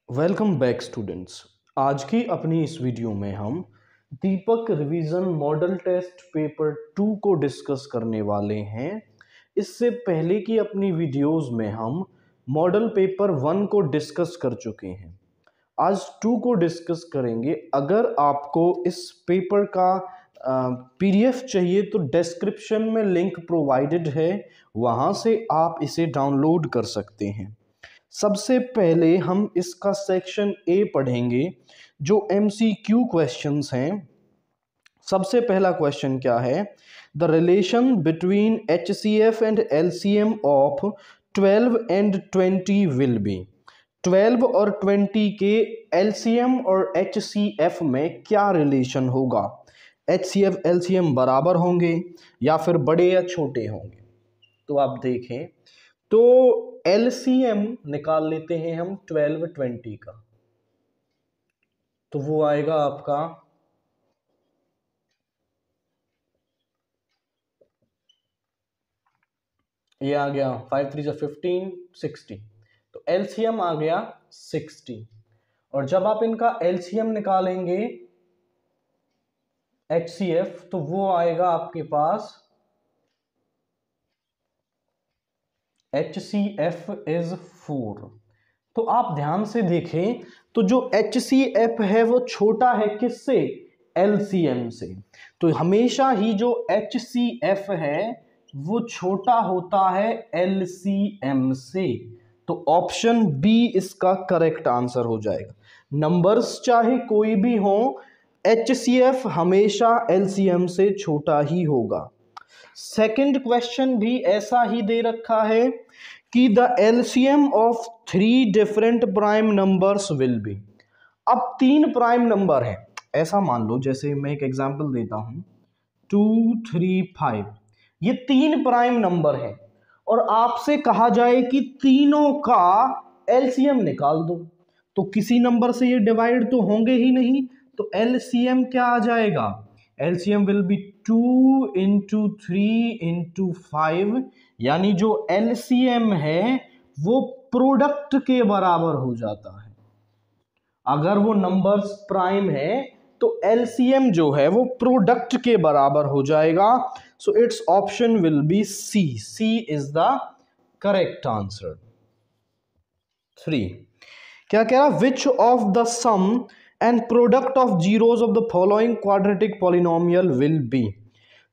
Welcome back students. आज की अपनी इस वीडियो में हम दीपक रिवीजन मॉडल टेस्ट पेपर 2 को डिस्कस करने वाले हैं। इससे पहले की अपनी वीडियोस में हम मॉडल पेपर 1 को डिस्कस कर चुके हैं। आज 2 को डिस्कस करेंगे। अगर आपको इस पेपर का पीडीएफ चाहिए तो डिस्क्रिप्शन में लिंक प्रोवाइडेड है, वहाँ से आप इसे डाउनलोड कर सकते हैं। सबसे पहले हम इसका सेक्शन ए पढ़ेंगे जो एमसीक्यू क्वेश्चंस हैं। सबसे पहला क्वेश्चन क्या है? The relation between HCF and LCM of 12 and 20 will be. 12 और 20 के एलसीएम और एचसीएफ में क्या रिलेशन होगा? एचसीएफ एलसीएम बराबर होंगे या फिर बड़े या छोटे होंगे? तो आप देखें तो एलसीएम निकाल लेते हैं हम 12 20 का, तो वो आएगा आपका ये आ गया 5 3 15 60, तो एलसीएम आ गया 60। और जब आप इनका एलसीएम निकालेंगे एचसीएफ तो वो आएगा आपके पास HCF इज 4। तो आप ध्यान से देखें तो जो HCF है वो छोटा है किससे? LCM से। तो हमेशा ही जो HCF है वो छोटा होता है LCM से। तो ऑप्शन बी इसका करेक्ट आंसर हो जाएगा। नंबर्स चाहे कोई भी हो, HCF हमेशा LCM से छोटा ही होगा। सेकंड क्वेश्चन भी ऐसा ही दे रखा है कि the LCM of 3 different prime numbers will be. अब 3 प्राइम नंबर है, ऐसा मान लो, जैसे मैं एक एग्जांपल देता हूं 2 3 5। ये 3 प्राइम नंबर है और आपसे कहा जाए कि तीनों का एलसीएम निकाल दो, तो किसी नंबर से ये डिवाइड तो होंगे ही नहीं। तो एलसीएम क्या आ जाएगा? LCM will be 2 into 3 into 5, यानी जो LCM है वो प्रोडक्ट के बराबर हो जाता है। अगर वो नंबर्स प्राइम है तो LCM जो है वो प्रोडक्ट के बराबर हो जाएगा। So it's option will be C. C is the correct answer. 3 क्या कह रहा? Which of the sum and product of zeros of the following quadratic polynomial will be।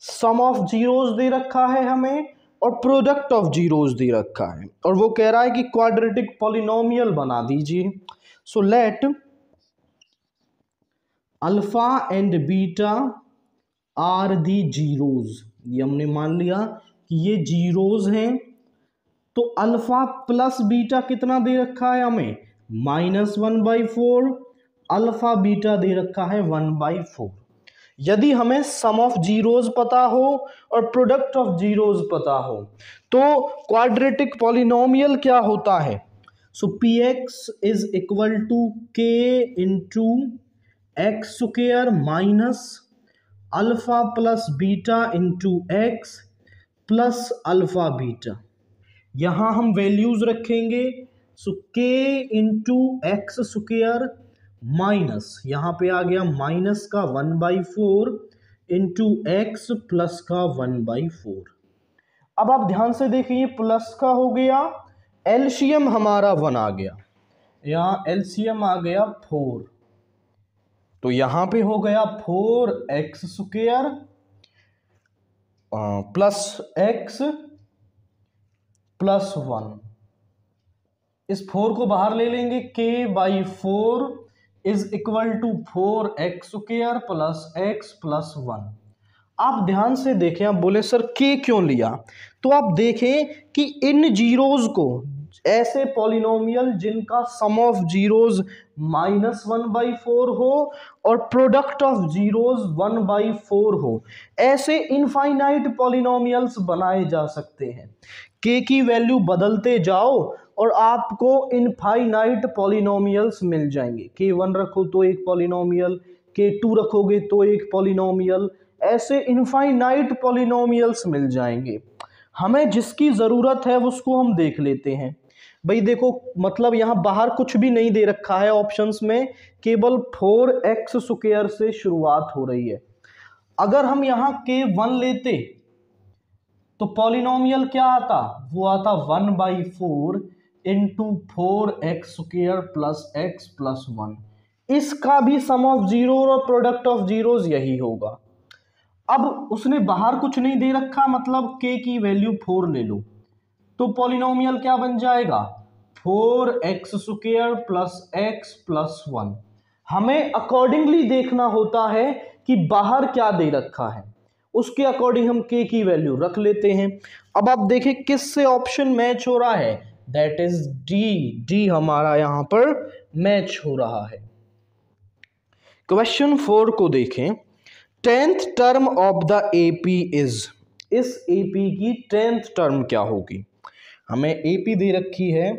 sum of zeros दे रखा है हमें और product of zeros दे रखा है और वो कह रहा है कि quadratic polynomial बना दीजिए। so let alpha and beta are the zeros। ये हमने मान लिया कि ये zeros हैं। तो अल्फा प्लस बीटा कितना दे रखा है हमें? -1/4। अल्फा बीटा दे रखा है 1/4। यदि हमें सम ऑफ जीरोज पता हो और प्रोडक्ट ऑफ जीरोज पता हो तो क्वाड्रेटिक पॉलिनोमियल क्या होता है? So px is equal to k into x square minus alpha plus beta into x plus alpha beta. यहां हम वैल्यूज रखेंगे। So k into x square minus, यहां पे आ गया माइनस का 1/4 इंटू एक्स प्लस का 1/4। अब आप ध्यान से देखिए प्लस का हो गया, एलसीएम हमारा 1 आ गया, यहां एलसीएम आ गया 4। तो यहां पे हो गया 4x square plus x plus 1। इस 4 को बाहर ले लेंगे, k/4 is equal to 4x square plus x plus 1। आप ध्यान से देखें, आप बोले सर k क्यों लिया? तो आप देखें कि इन जीरोज को, ऐसे पॉलिनोमियल जिनका सम ऑफ जीरोज -1/4 हो और प्रोडक्ट ऑफ जीरोज 1/4 हो, ऐसे इनफाइनाइट पॉलिनोमियल्स बनाए जा सकते हैं। k की वैल्यू बदलते जाओ और आपको इनफाइनाइट पॉलिनोमियल्स मिल जाएंगे। k1 रखो तो एक पॉलिनोमियल, k2 रखोगे तो एक पॉलिनोमियल, ऐसे इनफाइनाइट पॉलिनोमियल्स मिल जाएंगे। हमें जिसकी ज़रूरत है उसको हम देख लेते हैं। भाई देखो, मतलब यहाँ बाहर कुछ भी नहीं दे रखा है ऑप्शंस में, केवल 4x² से शुरुआत हो रही है। अगर हम यहाँ k1 लेते तो पॉलिनोमियल क्या आता, वो आता 1/4 into 4x² plus x plus 1। इसका भी सम ऑफ जीरो और प्रोडक्ट ऑफ जीरोस यही होगा। अब उसने बाहर कुछ नहीं दे रखा, मतलब k की वैल्यू 4 ले लो, तो पॉलिनोमियल क्या बन जाएगा, 4x² प्लस x प्लस 1। हमें अकॉर्डिंगली देखना होता है कि बाहर क्या दे रखा है, उसके अकॉर्डिंग हम k की वैल्यू रख लेते हैं। अब आप देखें किससे ऑप्शन मैच हो रहा है, दैट इज डी हमारा यहां पर मैच हो रहा है। क्वेश्चन 4 को देखें, 10th term of the AP is, इस एपी की 10th टर्म क्या होगी। हमें एपी दे रखी है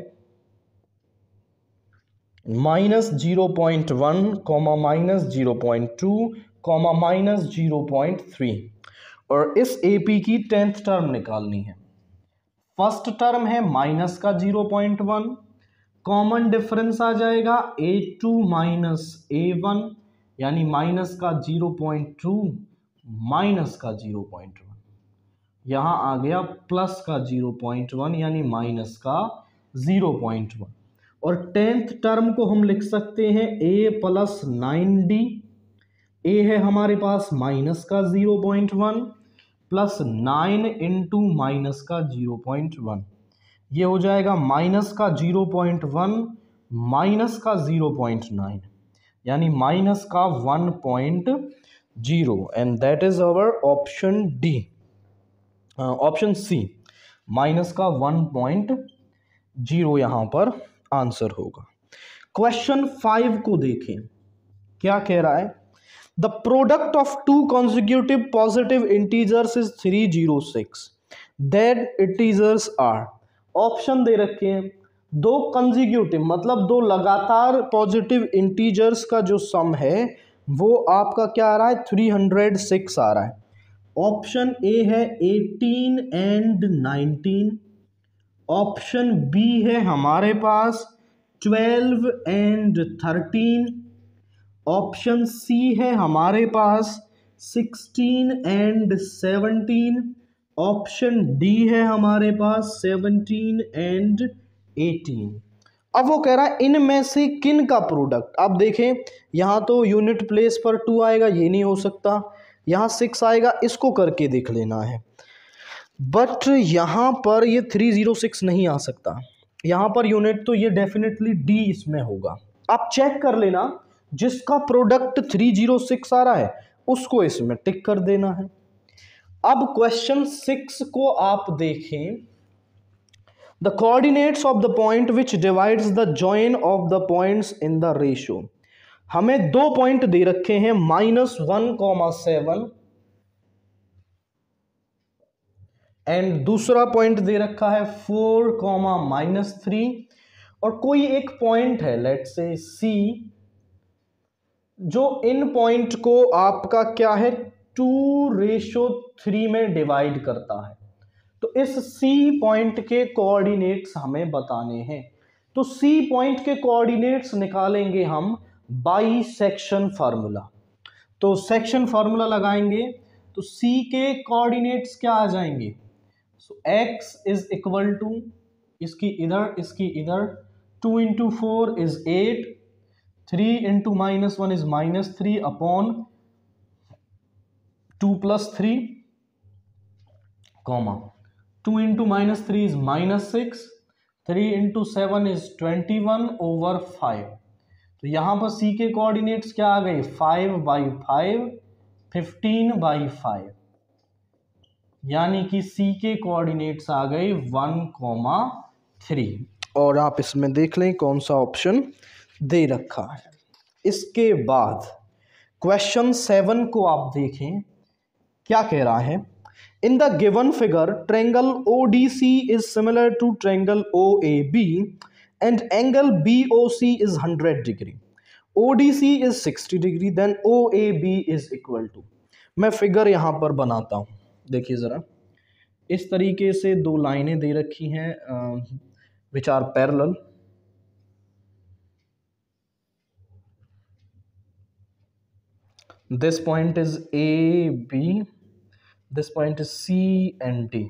-0.1, -0.2, -0.3, और इस एपी की 10th टर्म निकालनी है। फर्स्ट टर्म है माइनस का 0.1, कॉमन डिफरेंस आ जाएगा a2 माइनस a1, यानी माइनस का 0.2 माइनस का 0.1, यहां आ गया प्लस का 0.1 यानी माइनस का 0.1। और 10th टर्म को हम लिख सकते हैं a प्लस 9d, a है हमारे पास माइनस का 0.1 प्लस 9 इंटू माइनस का 0.1, ये हो जाएगा माइनस का 0.1 माइनस का 0.9, यानी माइनस का 1.0, and that is our option D, option C, minus का 1.0 यहां पर आंसर होगा। क्वेश्चन 5 को देखें, क्या कह रहा है, the product of two consecutive positive integers is 306, that integers are, option दे रखे हैं, दो कंजिक्यूटिव मतलब दो लगातार पॉजिटिव इंटीजर्स का जो सम है वो आपका क्या आ रहा है, 306 आ रहा है। ऑप्शन ए है 18 एंड 19, ऑप्शन बी है हमारे पास 12 एंड 13, ऑप्शन सी है हमारे पास 16 एंड 17, ऑप्शन डी है हमारे पास 17 एंड 18। अब वो कह रहा है इनमें से किन का प्रोडक्ट, आप देखें यहां तो यूनिट प्लेस पर 2 आएगा, ये नहीं हो सकता, यहां 6 आएगा, इसको करके देख लेना है, बट यहां पर ये 306 नहीं आ सकता, यहां पर यूनिट तो ये डेफिनेटली डी इसमें होगा। आप चेक कर लेना, जिसका प्रोडक्ट 306 आ रहा है उसको इसमें टिक कर देना है। अब क्वेश्चन 6 को आप देखें, the coordinates of the point which divides the join of the points in the ratio, हमें दो पॉइंट दे रखे हैं -1,7 एंड दूसरा पॉइंट दे रखा है 4,-3, और कोई एक पॉइंट है लेट से C, जो इन पॉइंट को आपका क्या है 2:3 में डिवाइड करता है। तो इस C पॉइंट के कोऑर्डिनेट्स हमें बताने हैं, तो C पॉइंट के कोऑर्डिनेट्स निकालेंगे हम बाई सेक्शन फार्मूला। तो सेक्शन फार्मूला लगाएंगे तो C के कोऑर्डिनेट्स क्या आ जाएंगे, सो x इज इक्वल टू, इसकी इधर 2 into 4 is 8, 3 into -1 is -3 upon 2 plus 3, 2 into -3 is -6, 3 into 7 is 21 over 5। तो यहां पर C के कोऑर्डिनेट्स क्या आ गए, 5/5, 15/5, यानी कि C के कोऑर्डिनेट्स आ गए 1,3, और आप इसमें देख लें कौन सा ऑप्शन दे रखा है। इसके बाद क्वेश्चन 7 को आप देखें, क्या कह रहा है, in the given figure triangle ODC is similar to triangle OAB and angle BOC is 100 degree, ODC is 60 degree, then OAB is equal to, मैं फिगर यहां पर बनाता हूं, देखिए ज़रा, इस तरीके से दो लाइनें दे रखी हैं which are parallel. This point is A, B, this point is C and D.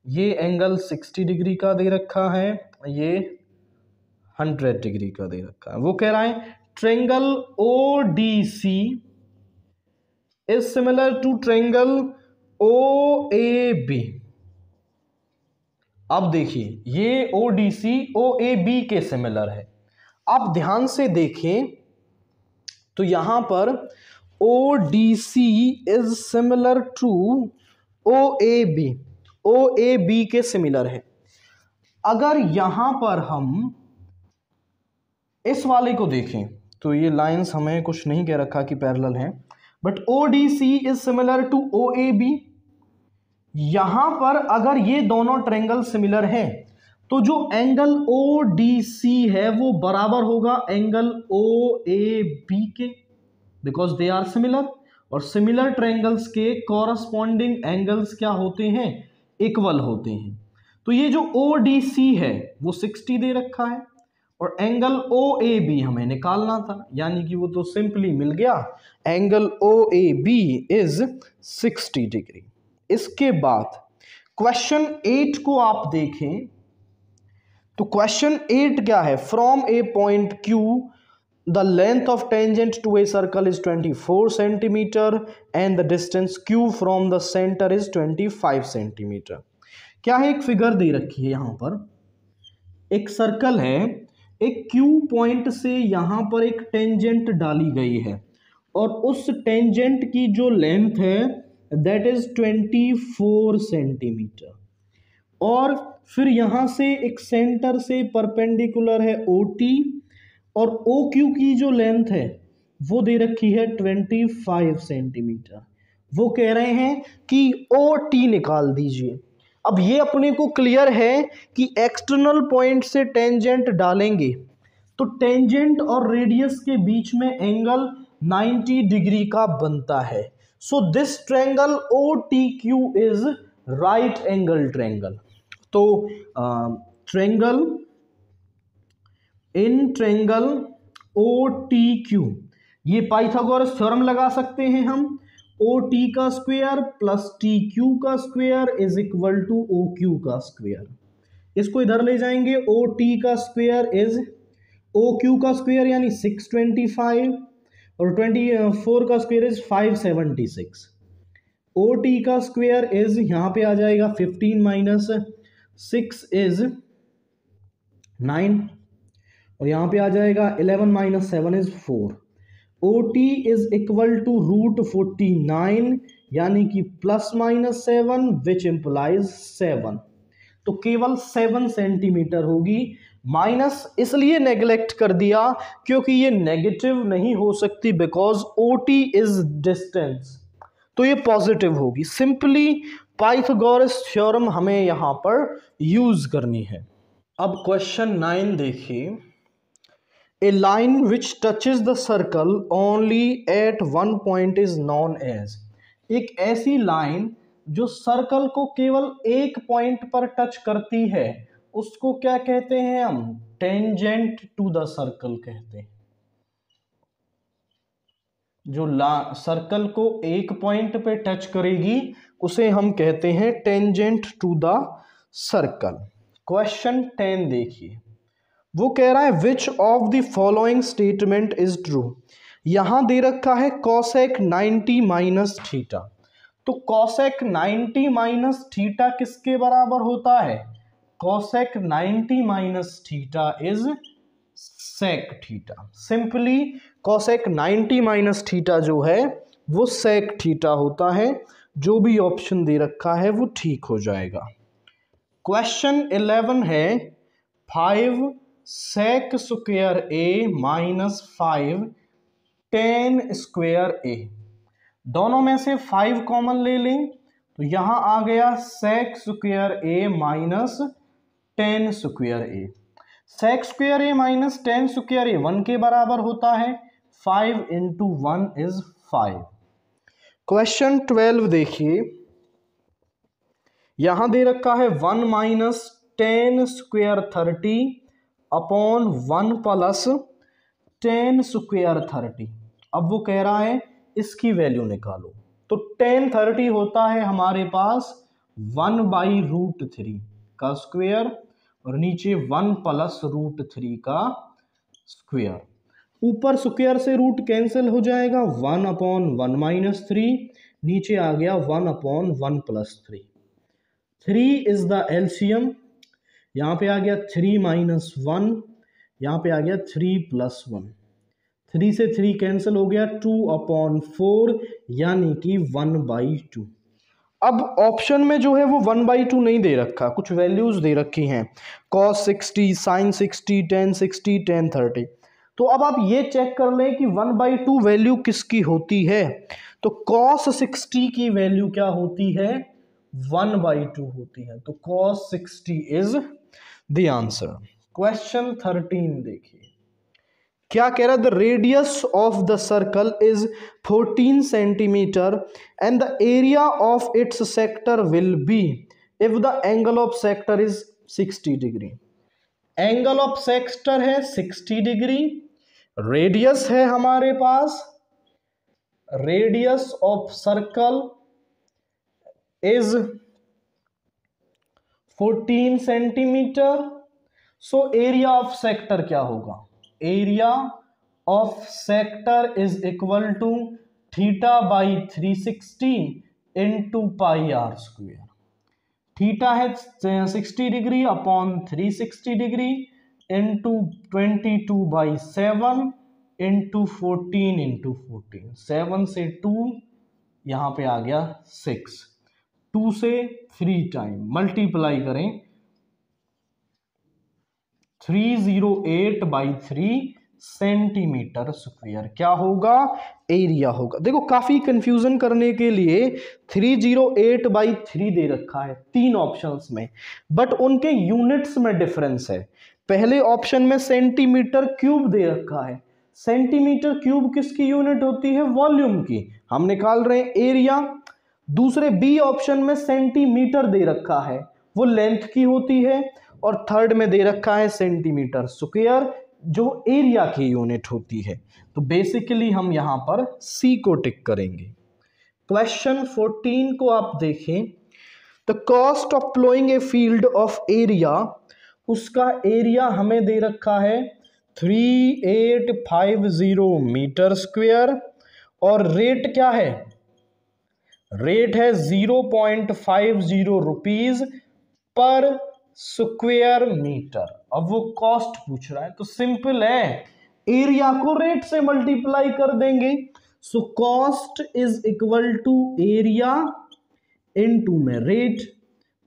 ये एंगल 60 डिग्री का दे रखा है, ये 100 डिग्री का दे रखा है। वो कह रहा है triangle ODC is similar to triangle OAB। अब देखिए ये ODC OAB के सिमिलर है। आप ध्यान से देखें तो यहां पर ODC is similar to OAB, OAB के सिमिलर है। अगर यहां पर हम इस वाले को देखें तो ये लाइंस हमें कुछ नहीं कह रखा कि पैरेलल हैं, but ODC is similar to OAB। यहां पर अगर ये दोनों ट्रायंगल सिमिलर हैं तो जो एंगल ODC है वो बराबर होगा एंगल OAB के, बिकॉज दे आर सिमिलर। और सिमिलर ट्रायंगल्स के कॉरस्पॉन्डिंग एंगल्स क्या होते हैं, इक्वल होते हैं। तो ये जो ODC है वो 60 दे रखा है और एंगल OAB हमें निकालना था, यानी कि वो तो सिंपली मिल गया, एंगल OAB इज 60 डिग्री। इसके बाद क्वेश्चन 8 को आप देखें तो क्वेश्चन 8 क्या है, from a point Q the length of tangent to a circle is 24 centimetre and the distance Q from the centre is 25 centimetre. क्या है, एक फिगर दे रखी है, यहां पर एक सर्कल है, एक Q पॉइंट से यहां पर एक टेंजेंट डाली गई है और उस टेंजेंट की जो लेंथ है दैट इज 24 सेंटीमीटर। और फिर यहां से एक सेंटर से परपेंडिकुलर है OT और OQ की जो लेंथ है वो दे रखी है 25 सेंटीमीटर। वो कह रहे हैं कि OT निकाल दीजिए। अब ये अपने को क्लियर है कि एक्सटर्नल पॉइंट से टेंजेंट डालेंगे तो टेंजेंट और रेडियस के बीच में एंगल 90 डिग्री का बनता है। So this triangle OTQ is right angle triangle. तो ट्रायंगल इन ट्रायंगल OTQ ये पाइथागोरस थ्योरम लगा सकते हैं हम, OT का स्क्वायर प्लस TQ का square is equal to OQ का स्क्वायर। इसको इधर ले जाएंगे, OT का स्क्वायर इज OQ का स्क्वायर यानी 625 और 24 का स्क्वायर इज 576। OT का स्क्वायर इज यहां पे आ जाएगा 15 माइनस 6 इज 9 और यहां पे आ जाएगा 11 minus 7 is 4। OT is equal to √49 यानी कि प्लस माइनस 7 विच इंप्लाइज 7। तो केवल 7 सेंटीमीटर होगी। माइनस इसलिए नेग्लेक्ट कर दिया क्योंकि ये नेगेटिव नहीं हो सकती बिकॉज OT इज डिस्टेंस, तो ये पॉजिटिव होगी। सिंपली पाइथागोरस थ्योरम हमें यहां पर यूज करनी है। अब क्वेश्चन 9 देखिए, a line which touches the circle only at one point is known as. एक ऐसी लाइन जो सर्कल को केवल एक पॉइंट पर टच करती है उसको क्या कहते हैं हम, टेंजेंट टू द सर्कल कहते हैं। जो सर्कल को एक पॉइंट पे टच करेगी उसे हम कहते हैं tangent to the circle. Question 10 देखिए, वो कह रहा है which of the following statement is true. यहां दे रखा है कॉसेक 90 माइनस थीटा। तो कॉसेक 90 माइनस थीटा किसके बराबर होता है, cosec 90 minus theta is sec theta. Simply cosec 90 minus theta जो है वो सेक थीटा होता है। जो भी ऑप्शन दे रखा है वो ठीक हो जाएगा। क्वेश्चन 11 है 5 सेक स्क्वायर ए माइनस 5 टेन स्क्वायर ए। दोनों में से 5 कॉमन ले लें तो यहां आ गया सेक स्क्वायर ए माइनस 10 स्क्वायर ए। सेक स्क्वायर ए माइनस 10 स्क्वायर ए 1 के बराबर होता है। 5 इंटू 1 इज 5। क्वेश्चन 12 देखिए, यहां दे रखा है 1 minus 10 square 30 upon 1 plus 10 square 30। अब वो कह रहा है इसकी वैल्यू निकालो। तो 10 30 होता है हमारे पास 1/√3 का स्क्वायर और नीचे 1 प्लस √3 का स्क्वायर। ऊपर स्क्वायर से रूट कैंसिल हो जाएगा, 1/1 - 3, नीचे आ गया 1/1 + 3। 3 इज द एलसीएम, यहाँ पे आ गया 3 - 1, यहाँ पे आ गया 3 + 1। 3 से 3 कैंसिल हो गया, 2/4 यानी कि 1/2। अब ऑप्शन में जो है वो 1/2 नहीं दे रखा, कुछ वैल्यूज दे रखी हैं, cos 60, sin 60, tan 60, tan 30। तो अब आप ये चेक कर लें कि 1/2 वैल्यू किसकी होती है। तो cos 60 की वैल्यू क्या होती है, 1/2 होती है। तो cos 60 is the answer. Question 13 देखिए, क्या कह रहा है, the radius of the circle is 14 centimetre and the area of its sector will be if the angle of sector is 60 degree. Angle of sector है 60 डिग्री, रेडियस है हमारे पास, radius of circle is 14 centimetre. So area of sector क्या होगा, area of sector is equal to θ/360 into πr²। Theta है 60 degree upon 360 degree into 22/7 into 14 into 14। 7 से 2 यहाँ पे आ गया 6, 2 से 3 टाइम मल्टीप्लाई करें, 308/3 सेंटीमीटर स्क्वायर क्या होगा, एरिया होगा। देखो काफी कंफ्यूजन करने के लिए 308/3 दे रखा है 3 ऑप्शंस में, बट उनके यूनिट्स में डिफरेंस है। पहले ऑप्शन में सेंटीमीटर क्यूब दे रखा है, सेंटीमीटर क्यूब किसकी यूनिट होती है, वॉल्यूम की, हम निकाल रहे हैं एरिया। दूसरे बी ऑप्शन में सेंटीमीटर दे रखा है, वो लेंथ की होती है, और थर्ड में दे रखा है सेंटीमीटर स्क्वायर जो एरिया की यूनिट होती है। तो बेसिकली हम यहां पर सी को टिक करेंगे। क्वेश्चन 14 को आप देखें, the cost of ploughing a field of area, उसका एरिया हमें दे रखा है 3850 मीटर स्क्वायर, और रेट क्या है, रेट है 0.50 रुपीज पर स्क्वायर मीटर। अब वो कॉस्ट पूछ रहा है तो सिंपल है, एरिया को रेट से मल्टीप्लाई कर देंगे। So cost is equal to area into में रेट,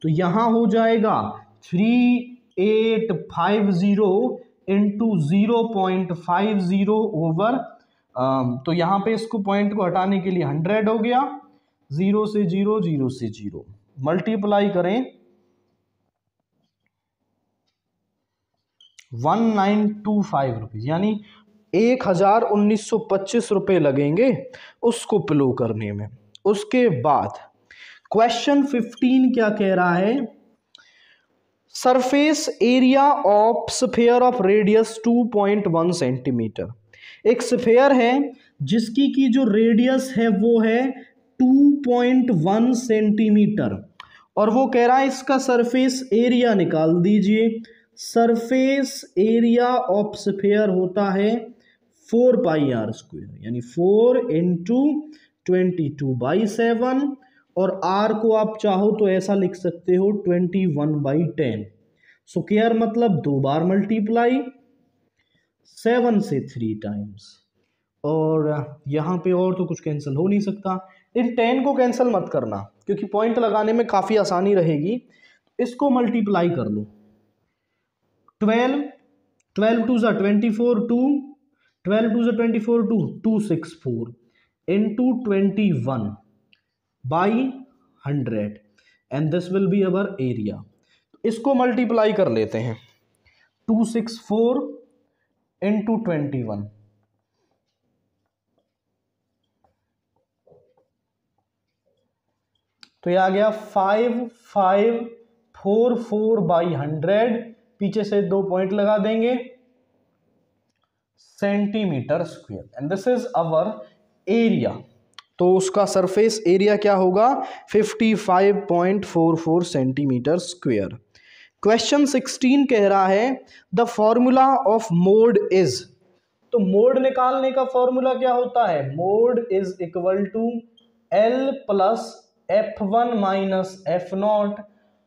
तो यहां हो जाएगा 3850 इंटू 0.50 ओवर, तो यहां पे इसको पॉइंट को हटाने के लिए 100 हो गया, 0 से 0, 0 से 0 मल्टीप्लाई करें 1925 रुपीज, यानी 1925 रुपये लगेंगे उसको प्लो करने में। उसके बाद क्वेश्चन 15 क्या कह रहा है, surface area of sphere of radius 2.1 centimetre. एक स्फीयर है जिसकी की जो रेडियस है वो है 2.1 सेंटीमीटर, और वो कह रहा है इसका सरफेस एरिया निकाल दीजिए। सरफेस एरिया ऑफ स्फीयर होता है 4πr², यानी 4 इंटू 22/7, और r को आप चाहो तो ऐसा लिख सकते हो 21/10। स्क्वायर मतलब 2 बार मल्टीप्लाई, 7 से 3 टाइम्स, और यहाँ पे और तो कुछ कैंसिल हो नहीं सकता। इन 10 को कैंसिल मत करना क्योंकि पॉइंट लगाने में काफ़ी आसानी रहेगी, इसको मल्टीप्लाई कर लो। 12 2 ज़ा 24, 12 2 ज़ा 24, 264 into 21/100 and this will be our area. इसको मल्टीप्लाई कर लेते हैं, 264 इंटू 21, तो ये आ गया 5550 44/100, पीछे से 2 पॉइंट लगा देंगे, centimetre square, and this is our area. तो उसका सरफेस एरिया क्या होगा? 55.44 सेंटीमीटर स्क्वायर। क्वेश्चन 16 कह रहा है the formula of mode is, तो मोड निकालने का फॉर्मूला क्या होता है? Mode is equal to L plus F1 minus F0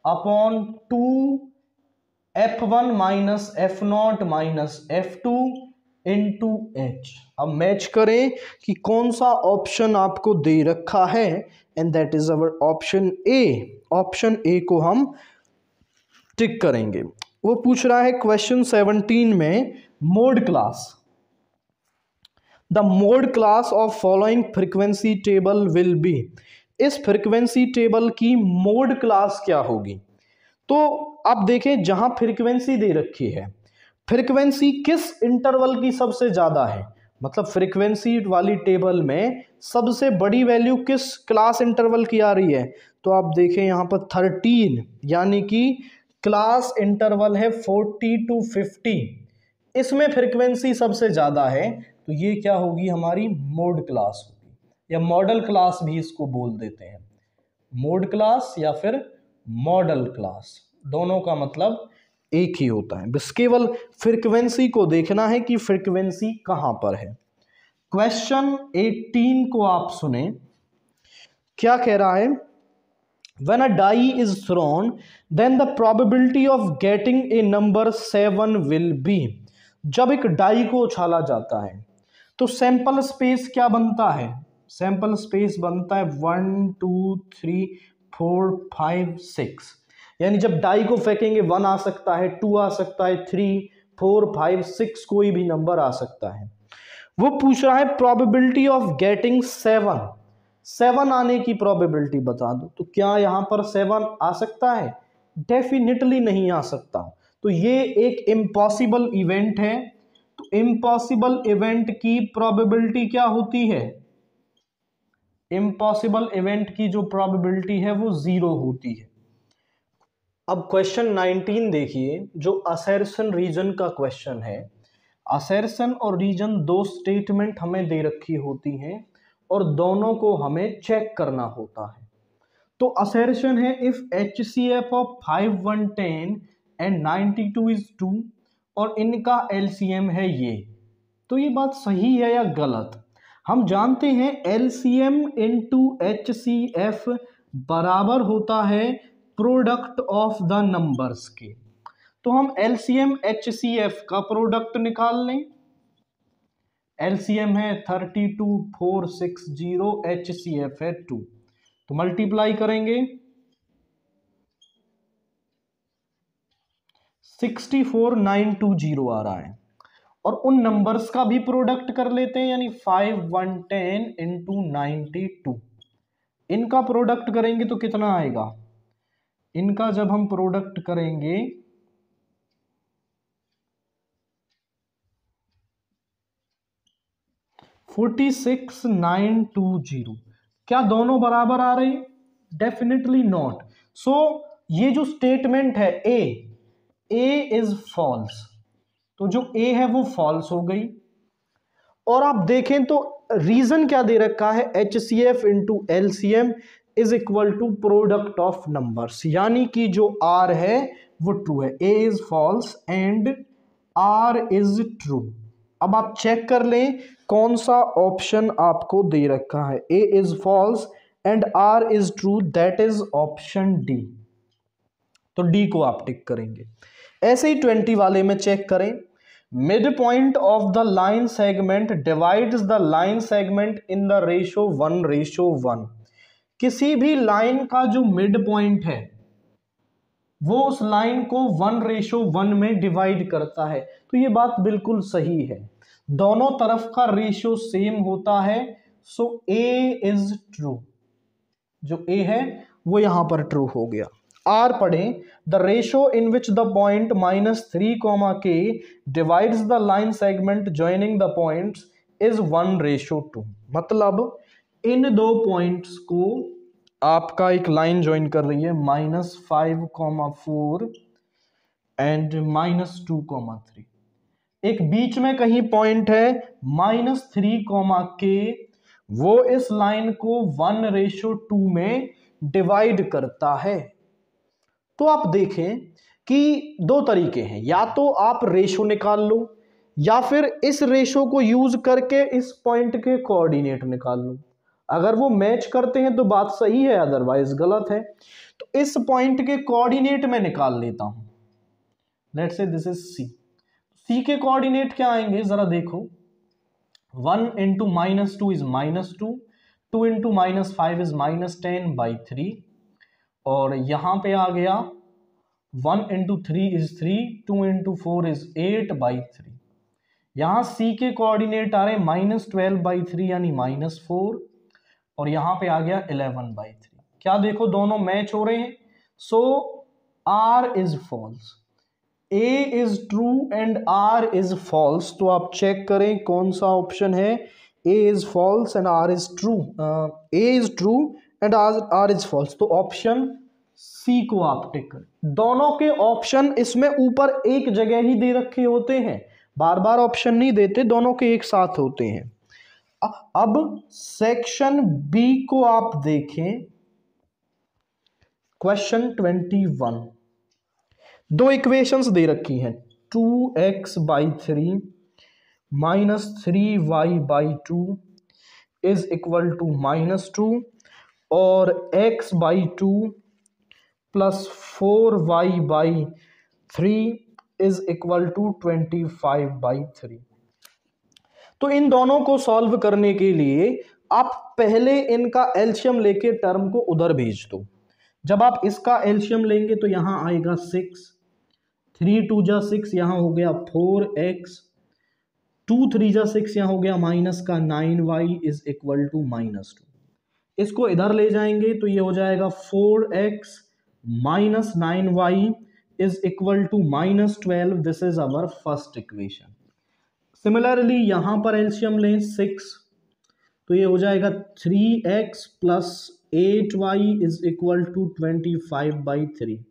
upon 2 F1 minus F0 minus F2 into H। अब मैच करें कि कौन सा ऑप्शन आपको दे रखा है, and that is our option A. Option A को हम टिक करेंगे। वो पूछ रहा है क्वेश्चन 17 में mode class, the mode class of following frequency table will be, इस फ्रीक्वेंसी टेबल की मोड क्लास क्या होगी? तो आप देखें जहां फ्रीक्वेंसी दे रखी है, फ्रीक्वेंसी किस इंटरवल की सबसे ज्यादा है, मतलब फ्रीक्वेंसी वाली टेबल में सबसे बड़ी वैल्यू किस क्लास इंटरवल की आ रही है? तो आप देखें यहां पर 13, यानी कि क्लास इंटरवल है 40 to 50, इसमें फ्रीक्वेंसी सबसे ज्यादा है, तो ये क्या होगी? हमारी मोड क्लास होगी, या मॉडल क्लास भी इसको बोल देते हैं। मोड क्लास या फिर मॉडल क्लास, दोनों का मतलब एक ही होता है, बस केवल फ्रीक्वेंसी को देखना है कि फ्रीक्वेंसी कहां पर है। क्वेश्चन 18 को आप सुने, क्या कह रहा है? When a die is thrown, then the probability of getting a number 7 will be, जब एक डाई को उछाला जाता है तो सैंपल स्पेस क्या बनता है? सैंपल स्पेस बनता है 1 2 3 4 5 6, यानी जब डाई को फेंकेंगे 1 आ सकता है, 2 आ सकता है, 3 4 5 6 कोई भी नंबर आ सकता है। वो पूछ रहा है प्रोबेबिलिटी ऑफ गेटिंग 7 आने की प्रोबेबिलिटी बता दो। तो क्या यहां पर 7 आ सकता है? डेफिनेटली नहीं आ सकता। तो ये एक इम्पॉसिबल इवेंट है। तो इम्पॉसिबल इवेंट की प्रोबेबिलिटी क्या होती है? इम्पॉसिबल इवेंट की जो प्रोबेबिलिटी है वो 0 होती है। अब क्वेश्चन 19 देखिए, जो असर्शन रीजन का क्वेश्चन है। असर्शन और रीजन दो स्टेटमेंट हमें दे रखी होती हैं और दोनों को हमें चेक करना होता है। तो असर्शन है if HCF of 5 110 and 92 is 2, और इनका LCM है ये। तो ये बात सही है या गलत? हम जानते हैं LCM इंटू HCF बराबर होता है प्रोडक्ट ऑफ द नंबर्स के। तो हम LCM HCF का प्रोडक्ट निकाल लें। LCM है 32460, HCF है 2, तो मल्टीप्लाई करेंगे 64920 आ रहा है, और उन नंबर्स का भी प्रोडक्ट कर लेते हैं, यानी 5 110 इंटू 92, इनका प्रोडक्ट करेंगे तो कितना आएगा? इनका जब हम प्रोडक्ट करेंगे 46920। क्या दोनों बराबर आ रहे हैं? Definitely not. सो ये जो स्टेटमेंट है ए इज फॉल्स, तो जो ए है वो फॉल्स हो गई। और आप देखें तो रीजन क्या दे रखा है? HCF into LCM is equal to product of numbers, यानी कि जो R है वो ट्रू है। A is false and R is true. अब आप चेक कर लें कौन सा ऑप्शन आपको दे रखा है। A is false and R is true, that is option D. तो डी को आप टिक करेंगे। ऐसे ही 20 वाले में चेक करें, mid point of the line segment divides the line segment in the ratio 1:1। किसी भी लाइन का जो मिड पॉइंट है वो उस लाइन को 1:1 में डिवाइड करता है। तो ये बात बिल्कुल सही है, दोनों तरफ का रेशियो सेम होता है। सो ए इज ट्रू, जो ए है वो यहां पर ट्रू हो गया। आर पढ़ें, the ratio in which the point -3, k divides the line segment joining the points is 1:2। मतलब इन दो पॉइंट्स को आपका एक लाइन ज्वाइन कर रही है -5,4 एंड -2,3। एक बीच में कहीं पॉइंट है -3,k, वो इस लाइन को 1:2 में डिवाइड करता है। तो आप देखें कि दो तरीके हैं, या तो आप रेशो निकाल लो या फिर इस रेशो को यूज करके इस पॉइंट के कोऑर्डिनेट निकाल लो। अगर वो मैच करते हैं तो बात सही है, अदरवाइज गलत है। तो इस पॉइंट के कोऑर्डिनेट में निकाल लेता हूं। लेट्स से दिस इज सी। सी के कोऑर्डिनेट क्या आएंगे जरा देखो। 1 इंटू -2 इज -2, 2 इंटू -5 इज -10/3, और यहां पे आ गया 1 इंटू 3 इज 3, 2 इंटू 4 इज 8/3। यहां सी के कोऑर्डिनेट आ रहे हैं -12/3 यानी -4, और यहां पे आ गया 11/3। क्या देखो दोनों मैच हो रहे हैं, so R is false. A is true and R is false. तो आप चेक करें कौन सा ऑप्शन है। A is false and R is true, A is true and R is false. तो ऑप्शन सी को आप टिक करें। दोनों के ऑप्शन इसमें ऊपर एक जगह ही दे रखे होते हैं, बार बार ऑप्शन नहीं देते, दोनों के एक साथ होते हैं। अब सेक्शन बी को आप देखें, क्वेश्चन 21। दो इक्वेशंस दे रखी हैं, 2x/3 -3y/2 is equal to -2, और x/2 plus 4y/3 is equal to 25/3। तो इन दोनों को सॉल्व करने के लिए आप पहले इनका एलसीएम लेके टर्म को उधर भेज दो। जब आप इसका एलसीएम लेंगे तो यहां आएगा 6, 3 2 जा 6, यहां हो गया 4x, 2 3 जा 6, यहां हो गया माइनस का 9y इज इक्वल टू -2। इसको इधर ले जाएंगे तो ये हो जाएगा 4x minus 9y is equal to -12। This is our first equation. Similarly यहां पर एलसीएम लें 6, तो ये हो जाएगा 3x plus 8y is equal to 25/3।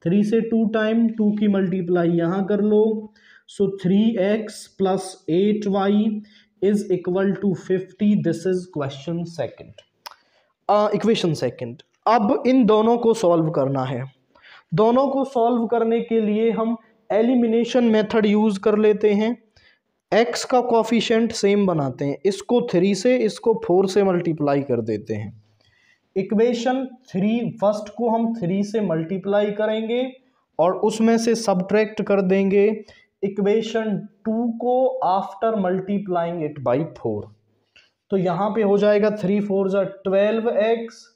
3 से 2 टाइम 2 की मल्टीप्लाई यहां कर लो, so 3x plus 8y is equal to 50। This is question second, equation second. अब इन दोनों को सॉल्व करना है। दोनों को सॉल्व करने के लिए हम एलिमिनेशन मेथड यूज कर लेते हैं। x का कोफिशिएंट सेम बनाते हैं, इसको 3 से इसको 4 से मल्टीप्लाई कर देते हैं। इक्वेशन 3 फर्स्ट को हम 3 से मल्टीप्लाई करेंगे और उसमें से सब्ट्रैक्ट कर देंगे इक्वेशन 2 को आफ्टर मल्टीप्लाइंग इट बाई 4। तो यहां पे हो जाएगा 3 4 जा 12x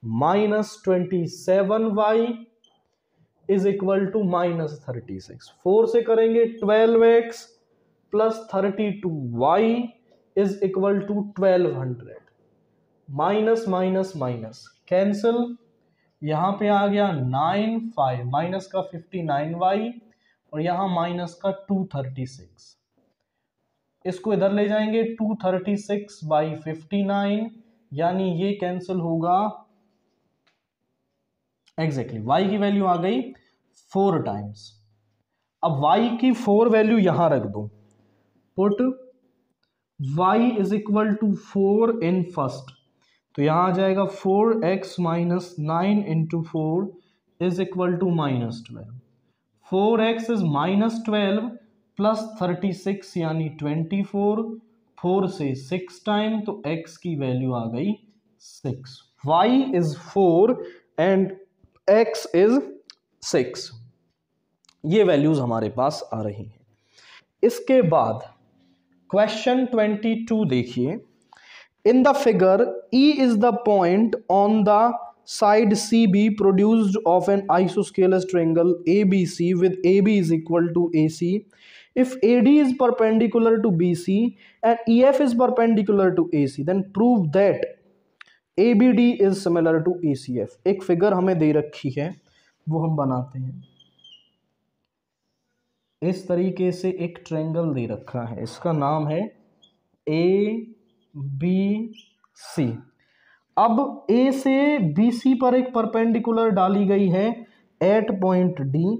minus 27y is equal to -36। 4 से करेंगे 12x plus 32y is equal to 1200। Minus minus minus cancel, यहां पे आ गया 9 5 माइनस का 59y और यहां माइनस का 236। इसको इधर ले जाएंगे 236/59, यानी ये कैंसिल होगा एग्जैक्टली y की वैल्यू आ गई 4 टाइम्स। अब y की 4 वैल्यू यहां रख दो, put y is equal to 4 in first, तो यहां आ जाएगा 4x minus 9 into 4 is equal to -12। 4x is -12 plus 36 यानी 24, 4 से 6 टाइम, तो x की वैल्यू आ गई 6। y is 4 and x is 6। ये वैल्यूज हमारे पास आ रही हैं। इसके बाद क्वेश्चन 22 देखिए। In the figure, E is the point on the side CB produced of an isosceles triangle ABC with AB is equal to AC. If AD is perpendicular to BC and EF is perpendicular to AC, then prove that ABD is similar to ACF. एक figure हमें दे रखी है, वो हम बनाते हैं। इस तरीके से एक ट्रायंगल दे रखा है, इसका नाम है ABC। अब ए से BC पर एक परपेंडिकुलर डाली गई है एट पॉइंट D,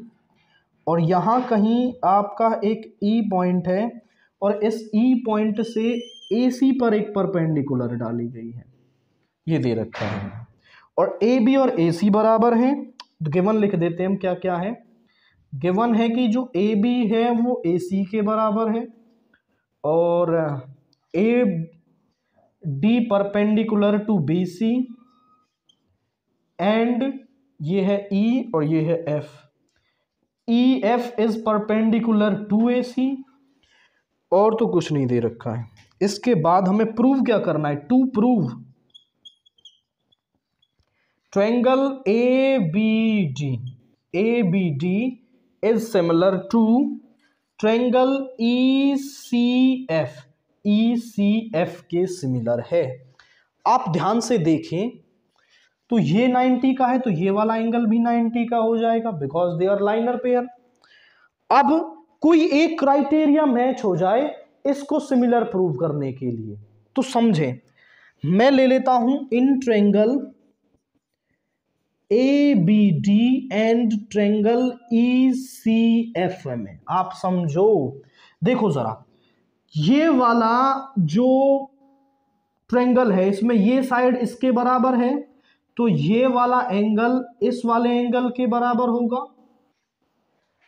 और यहाँ कहीं आपका एक E पॉइंट है, और इस E पॉइंट से AC पर एक परपेंडिकुलर डाली गई है, ये दे रखा है। और AB और AC बराबर हैं, तो गिवन लिख देते हैं हम क्या क्या है। गिवन है कि जो AB है वो AC के बराबर है, और AD perpendicular to BC, and ये है E और ये है F। EF is perpendicular to AC, और तो कुछ नहीं दे रखा है। इसके बाद हमें प्रूव क्या करना है, to prove triangle ABD is similar to triangle ECF के सिमिलर है। आप ध्यान से देखें तो ये 90 का है, तो ये वाला एंगल भी 90 का हो जाएगा, because they are linear pair. अब कोई एक क्राइटेरिया मैच हो जाए इसको सिमिलर प्रूव करने के लिए, तो समझें, मैं ले लेता हूं in triangle ABD and triangle ECF में। आप समझो, देखो जरा, ये वाला जो ट्रायंगल है इसमें ये साइड इसके बराबर है, तो ये वाला एंगल इस वाले एंगल के बराबर होगा,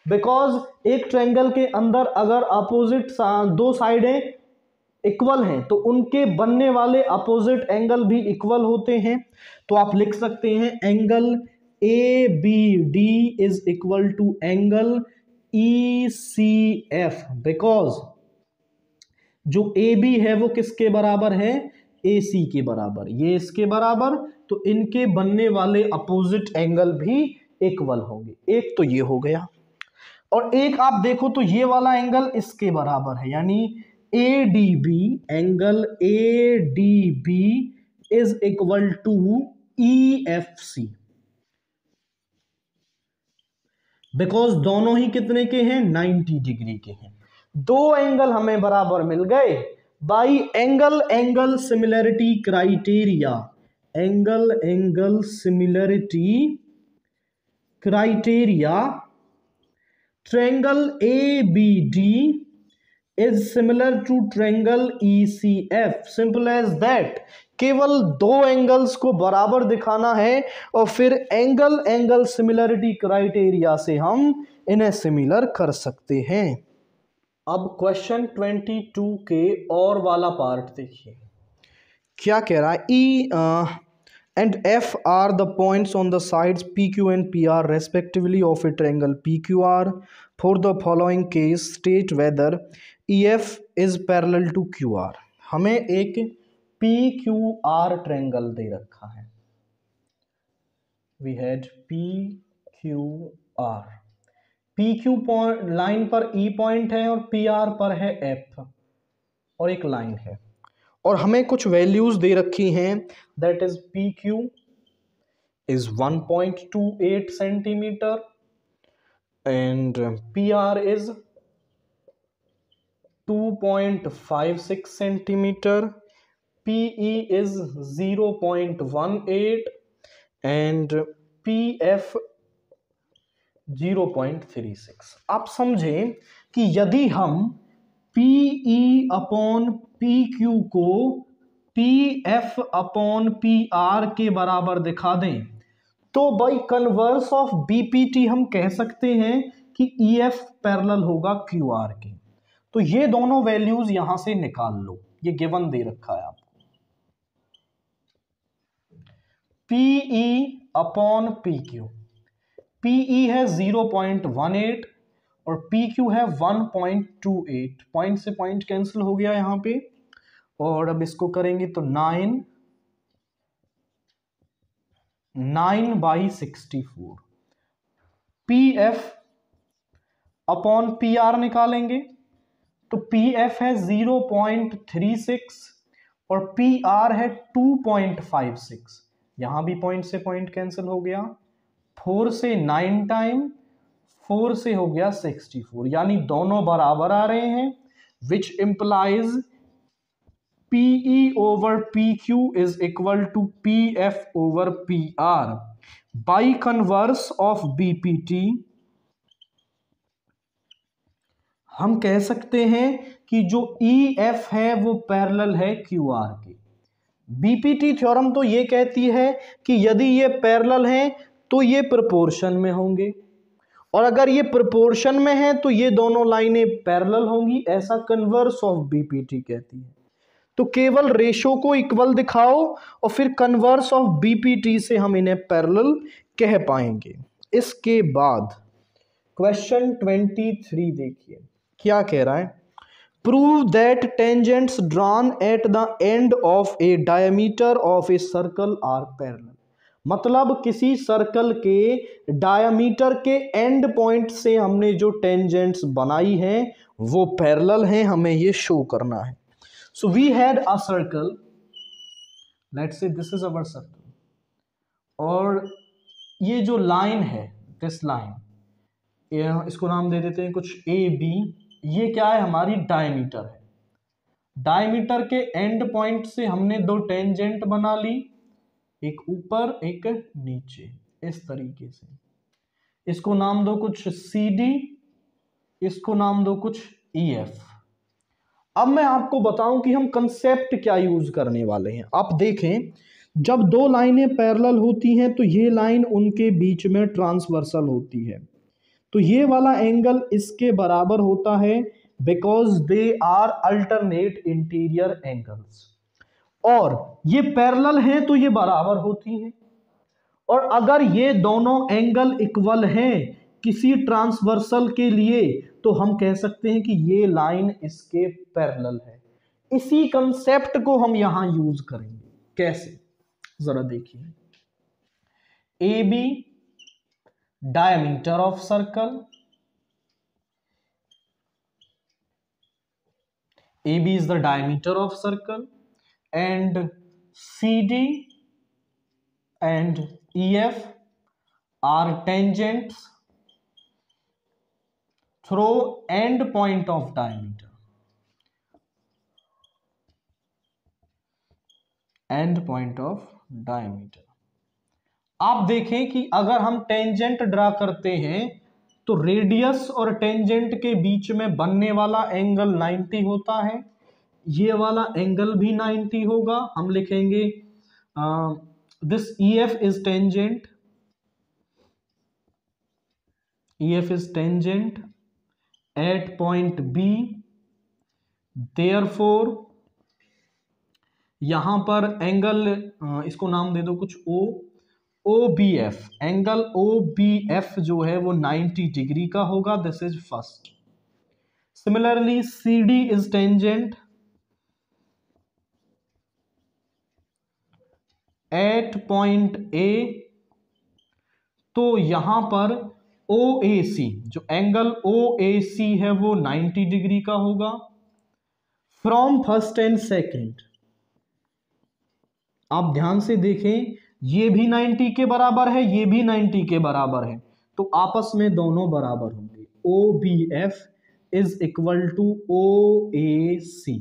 बिकॉज एक ट्रायंगल के अंदर अगर अपोजिट दो साइडें इक्वल हैं तो उनके बनने वाले अपोजिट एंगल भी इक्वल होते हैं। तो आप लिख सकते हैं angle ABD is equal to angle ECF, because जो AB है वो किसके बराबर है, AC के बराबर, ये इसके बराबर, तो इनके बनने वाले अपोजिट एंगल भी इक्वल होंगे। एक तो ये हो गया, और एक आप देखो तो ये वाला एंगल इसके बराबर है, यानी ADB, angle ADB is equal to EFC, because दोनों ही कितने के हैं, 90 डिग्री के हैं। दो एंगल हमें बराबर मिल गए by angle similarity criteria, angle similarity criteria. Triangle ABD is similar to triangle ECF, simple as that। केवल दो एंगल्स को बराबर दिखाना है और फिर एंगल सिमिलरिटी क्राइटेरिया से हम इन्हें सिमिलर कर सकते हैं। अब क्वेश्चन 22 के और वाला पार्ट देखिए, क्या कह रहा है, E and F are the points on the sides PQ and PR respectively of a triangle PQR. For the following case state whether EF is parallel to QR। हमें एक PQR ट्रायंगल दे रखा है, we had PQR, PQ line पर E point है और PR पर है F, और एक लाइन है, और हमें कुछ वैल्यूज दे रखी हैं, that is PQ is 1.28 centimetre and PR is 2.56 centimetre, PE is 0.18 and PF 0.36। आप समझें कि यदि हम PE अपॉन PQ को PF अपॉन PR के बराबर दिखा दें, तो बाई कन्वर्स ऑफ BPT हम कह सकते हैं कि EF पैरेलल होगा QR के। तो ये दोनों वैल्यूज यहां से निकाल लो, ये गिवन दे रखा है आपको। PE अपॉन PQ, PE है 0.18 और PQ है 1.28, पॉइंट से पॉइंट कैंसिल हो गया यहां पे, और अब इसको करेंगे तो 9/64। PF अपॉन PR निकालेंगे तो PF है 0.36 और PR है 2.56, यहां भी पॉइंट से पॉइंट कैंसिल हो गया, 4 से 9 टाइम 4 से हो गया 64, यानी दोनों बराबर आ रहे हैं, which implies PE over PQ is equal to PF over PR. By converse of BPT हम कह सकते हैं कि जो EF है वो पैरेलल है QR के। बीपीटी थ्योरम तो ये कहती है कि यदि ये पैरेलल हैं तो ये प्रोपोर्शन में होंगे, और अगर ये प्रोपोर्शन में है तो ये दोनों लाइनें पैरेलल होंगी, ऐसा कन्वर्स ऑफ बीपीटी कहती है। तो केवल रेशो को इक्वल दिखाओ और फिर कन्वर्स ऑफ बीपीटी से हम इन्हें पैरेलल कह पाएंगे। इसके बाद क्वेश्चन 23 देखिए क्या कह रहा है। Prove that tangents drawn at the end of a diameter of a circle are parallel. मतलब किसी सर्कल के डायमीटर के एंड पॉइंट से हमने जो टेंजेंट्स बनाई हैं वो पैरेलल हैं, हमें ये शो करना है। So we had a circle, let's say this is our circle, और ये जो लाइन है, दिस लाइन, इसको नाम दे देते हैं कुछ ए बी। ये क्या है, हमारी डायमीटर है। डायमीटर के एंड पॉइंट से हमने दो टेंजेंट बना ली, एक ऊपर एक नीचे, इस तरीके से। इसको नाम दो कुछ सी डी, इसको नाम दो कुछ ई एफ। अब मैं आपको बताऊं कि हम कंसेप्ट क्या यूज करने वाले हैं। आप देखें, जब दो लाइनें पैरेलल होती हैं तो ये लाइन उनके बीच में ट्रांसवर्सल होती है, तो ये वाला एंगल इसके बराबर होता है, because they are alternate interior angles. और ये पैरेलल हैं तो ये बराबर होती हैं, और अगर ये दोनों एंगल इक्वल हैं किसी ट्रांसवर्सल के लिए तो हम कह सकते हैं कि ये लाइन इसके पैरेलल है। इसी कंसेप्ट को हम यहां यूज करेंगे। कैसे, जरा देखिए। A B diameter of circle, AB is the diameter of circle, and CD and EF are tangents through end point of diameter. End point of diameter. आप देखें कि अगर हम टेंजेंट ड्रा करते हैं तो रेडियस और टेंजेंट के बीच में बनने वाला एंगल 90 होता है, ये वाला एंगल भी 90 होगा। हम लिखेंगे this EF is tangent, EF is tangent at point B, therefore यहां पर एंगल इसको नाम दे दो कुछ O, OBF, एंगल OBF जो है वो 90 डिग्री का होगा। This is first. Similarly CD is tangent at point A, तो यहां पर OAC, जो एंगल OAC है वो 90 डिग्री का होगा। फ्रॉम फर्स्ट एंड सेकेंड आप ध्यान से देखें, ये भी 90 के बराबर है, ये भी 90 के बराबर है, तो आपस में दोनों बराबर होंगे। OBF is equal to OAC।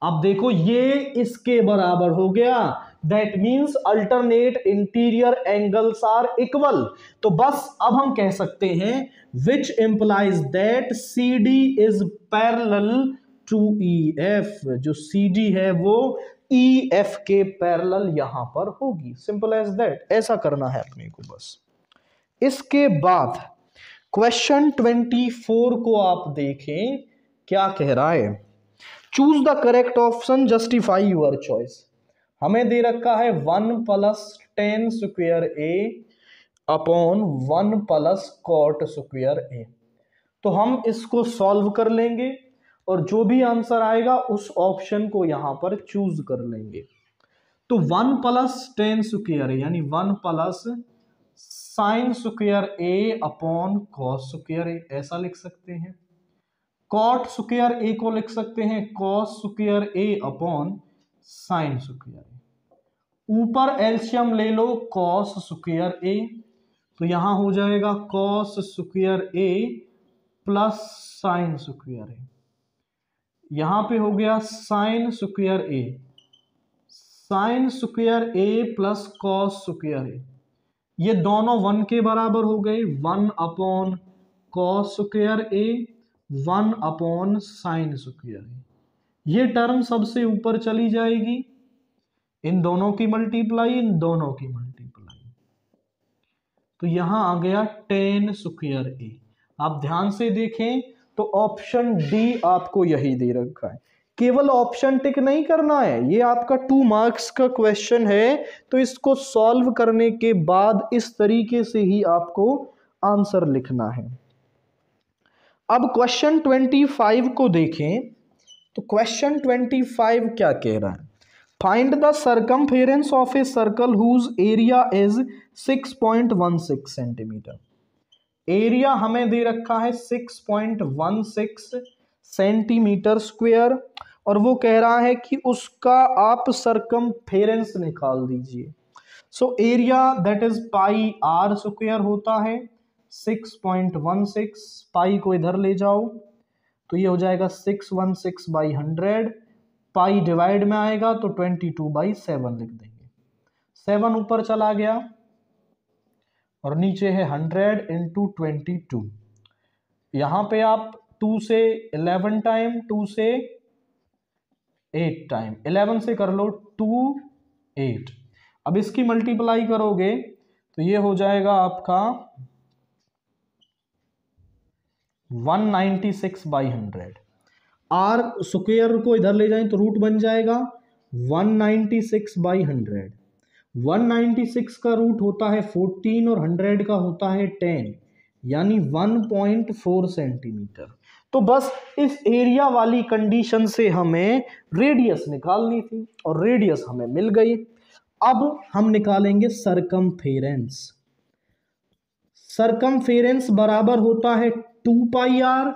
अब देखो ये इसके बराबर हो गया, that means alternate interior angles are equal. तो बस अब हम कह सकते हैं which implies that CD is parallel to EF। जो CD है वो EF के पैरेलल यहां पर होगी। सिंपल एज दैट, ऐसा करना है अपने को बस। इसके बाद क्वेश्चन 24 को आप देखें क्या कह रहा है। Choose the correct option, justify your choice. हमें दे रखा है 1 + tan square A upon 1 + cot square A। तो हम इसको सॉल्व कर लेंगे और जो भी आंसर आएगा उस ऑप्शन को यहां पर चूज कर लेंगे। तो 1 + tan स्क्वायर A यानी 1 + sin square A upon cos square A, ऐसा लिख सकते हैं। cot स्क्वायर A को लिख सकते हैं cos square A upon sin square A। ऊपर एलसीएम ले लो cos स्क्वायर A, तो यहां हो जाएगा cos square A plus sin square A। यहाँ पे हो गया साइन स्क्वायर ए, साइन स्क्वायर ए प्लस कॉस स्क्वायर ए, ये दोनों 1 के बराबर हो गए, 1 अपॉन कॉस स्क्वायर ए, 1 अपॉन साइन स्क्वायर ए। ये टर्म सबसे ऊपर चली जाएगी, इन दोनों की मल्टीप्लाई, इन दोनों की मल्टीप्लाई, तो यहां आ गया टेन स्क्वायर ए। आप ध्यान से देखें तो ऑप्शन डी आपको यही दे रखा है। केवल ऑप्शन टिक नहीं करना है, ये आपका 2 मार्क्स का क्वेश्चन है, तो इसको सॉल्व करने के बाद इस तरीके से ही आपको आंसर लिखना है। अब क्वेश्चन 25 को देखें तो क्वेश्चन 25 क्या कह रहा है, find the circumference of a circle whose area is 6.16 centimetre. Area हमें दे रखा है 6.16 सेंटीमीटर स्क्वायर, और वो कह रहा है कि उसका आप सर्कमफेरेंस निकाल दीजिए। So area that is pi r square होता है 6.16, पाई को इधर ले जाओ तो ये हो जाएगा 616/100, पाई डिवाइड में आएगा तो 22/7 लिख देंगे, 7 ऊपर चला गया और नीचे है 100 इंटू 22। यहाँ पे आप 2 से 11 टाइम, 2 से 8 टाइम, 11 से कर लो 2 8। अब इसकी मल्टीप्लाई करोगे तो ये हो जाएगा आपका 196/100। आर स्क्वायर को इधर ले जाएं तो रूट बन जाएगा 196/100। 196 का रूट होता है 14 और 100 का होता है 10, यानी 1.4 सेंटीमीटर। तो बस इस एरिया वाली कंडीशन से हमें रेडियस निकालनी थी और रेडियस हमें मिल गई। अब हम निकालेंगे सरकमफेरेंस। सरकमफेरेंस बराबर होता है 2πr,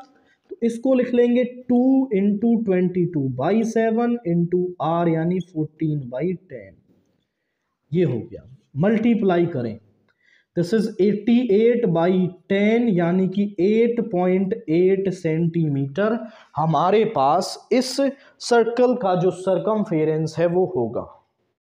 तो इसको लिख लेंगे 2 इंटू 22/7 इंटू आर यानी 14/10। ये हो गया, मल्टीप्लाई करें, दिस इज 88/10 यानी कि 8.8 सेंटीमीटर हमारे पास इस सर्कल का जो सरकमफेरेंस है वो होगा।